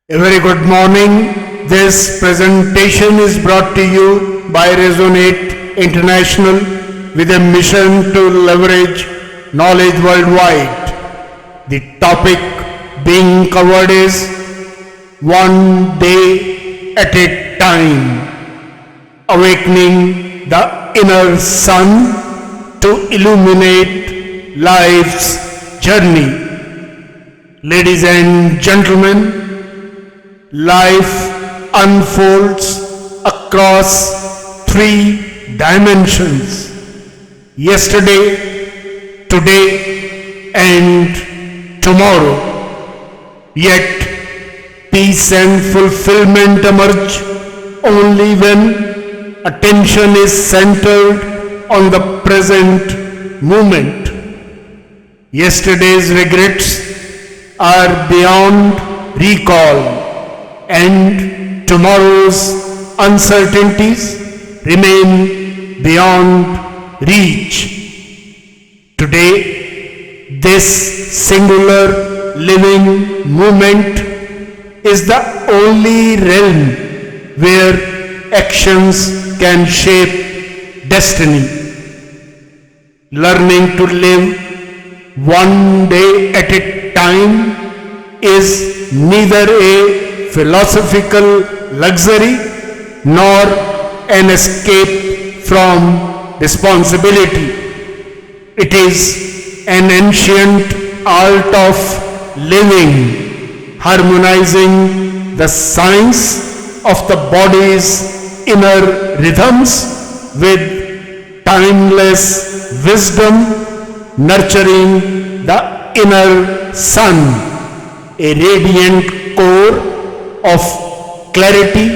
A very good morning. This presentation is brought to you by Resonate International with a mission to leverage knowledge worldwide. The topic being covered is one day at a time, awakening the inner sun to illuminate life's journey. Ladies and gentlemen, life unfolds across three dimensions: yesterday, today, and tomorrow. Yet, peace and fulfillment emerge only when attention is centered on the present moment. Yesterday's regrets are beyond recall, and tomorrow's uncertainties remain beyond reach. Today, this singular living moment is the only realm where actions can shape destiny. Learning to live one day at a time is neither a philosophical luxury nor an escape from responsibility. It is an ancient art of living, harmonizing the science of the body's inner rhythms with timeless wisdom, nurturing the inner sun, a radiant core of clarity,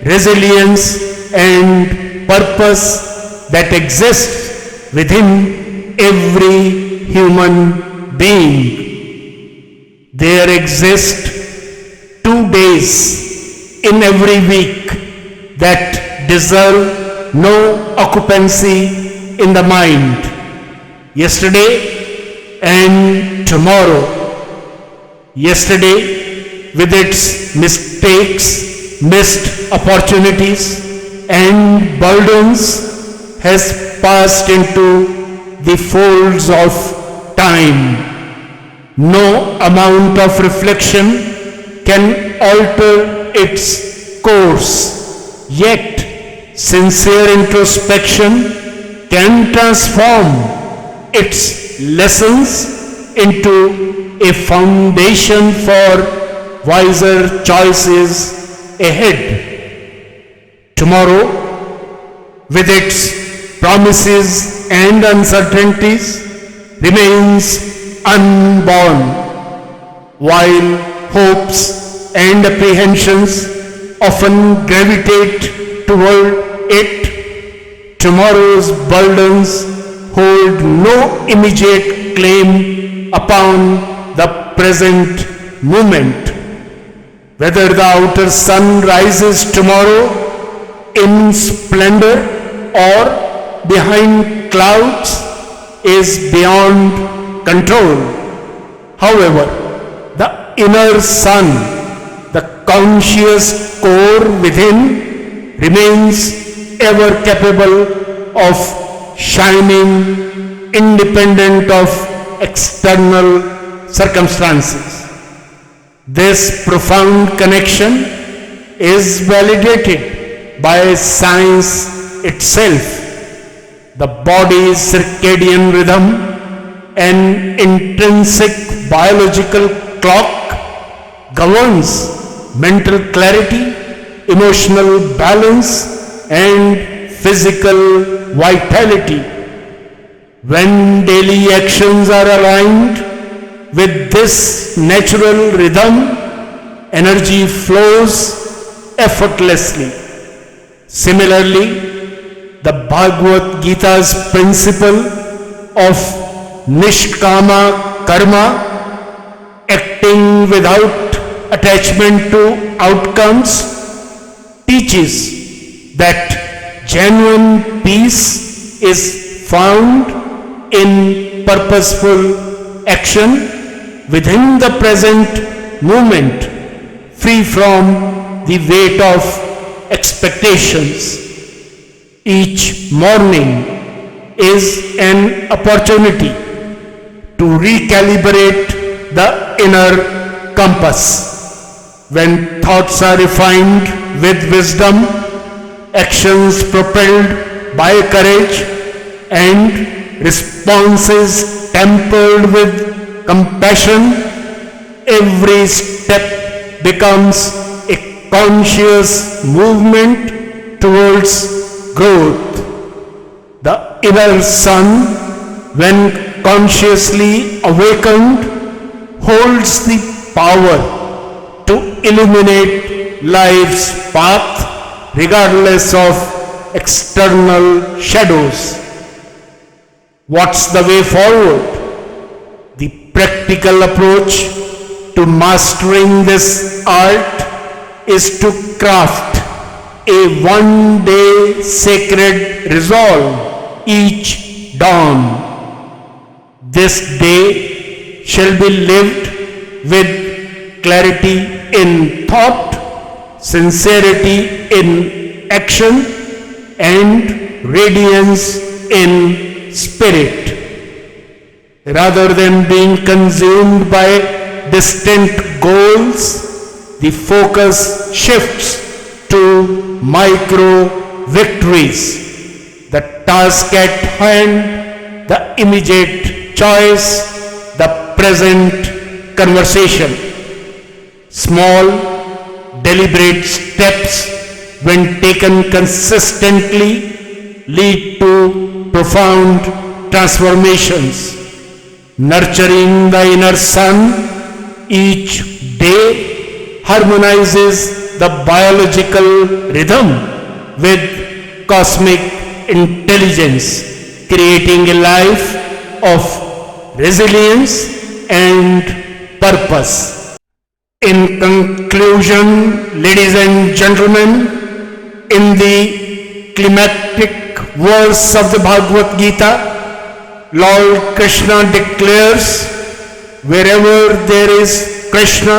resilience, and purpose that exists within every human being. There exist 2 days in every week that deserve no occupancy in the mind: yesterday and tomorrow. Yesterday, with its mistakes, missed opportunities, and burdens, has passed into the folds of time. No amount of reflection can alter its course, yet sincere introspection can transform its lessons into a foundation for wiser choices ahead. Tomorrow, with its promises and uncertainties, remains unborn, while hopes and apprehensions often gravitate toward it. Tomorrow's burdens hold no immediate claim upon the present moment. Whether the outer sun rises tomorrow in splendor or behind clouds is beyond control. However, the inner sun, the conscious core within, remains ever capable of shining independent of external circumstances. This profound connection is validated by science itself. The body's circadian rhythm, an intrinsic biological clock, governs mental clarity, emotional balance, and physical vitality. When daily actions are aligned with this natural rhythm, energy flows effortlessly. Similarly, the Bhagavad Gita's principle of Nishkama Karma, acting without attachment to outcomes, teaches that genuine peace is found in purposeful action within the present moment, free from the weight of expectations. Each morning is an opportunity to recalibrate the inner compass. When thoughts are refined with wisdom, actions propelled by courage, and responses tempered with compassion, every step becomes a conscious movement towards growth. The inner sun, when consciously awakened, holds the power to illuminate life's path regardless of external shadows. What's the way forward? The practical approach to mastering this art is to craft a one-day sacred resolve each dawn. This day shall be lived with clarity in thought, sincerity in action, and radiance in spirit. Rather than being consumed by distant goals, the focus shifts to micro victories. The task at hand, the immediate choice, the present conversation. Small, deliberate steps, when taken consistently, lead to profound transformations. Nurturing the inner sun each day harmonizes the biological rhythm with cosmic intelligence, creating a life of resilience and purpose. In conclusion, ladies and gentlemen, in the climactic verse of the Bhagavad Gita, Lord Krishna declares, wherever there is Krishna,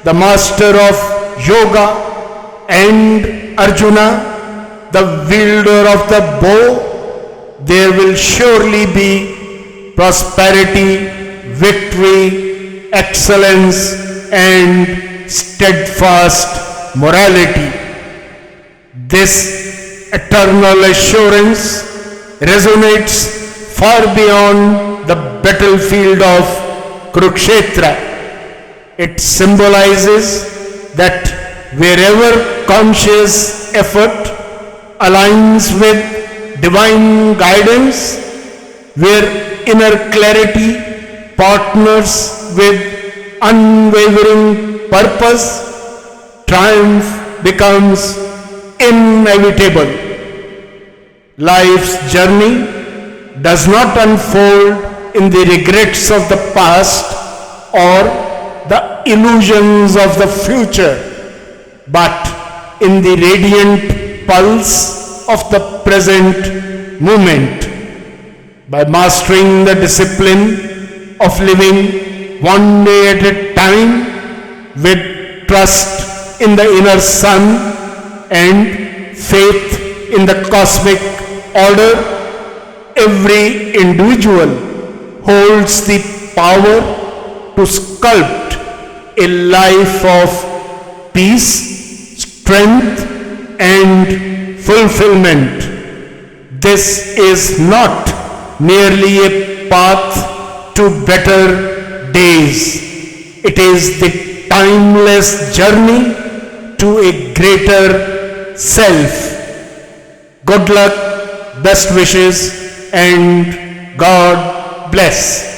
the master of yoga, and Arjuna, the wielder of the bow, there will surely be prosperity, victory, excellence, and steadfast morality. This eternal assurance resonates far beyond the battlefield of Kurukshetra. It symbolizes that wherever conscious effort aligns with divine guidance, where inner clarity partners with unwavering purpose, triumph becomes inevitable. Life's journey does not unfold in the regrets of the past or the illusions of the future, but in the radiant pulse of the present moment. By mastering the discipline of living one day at a time with trust in the inner sun and faith in the cosmic order, every individual holds the power to sculpt a life of peace, strength, and fulfillment. This is not merely a path to better days. It is the timeless journey to a greater self. Good luck, best wishes, and God bless.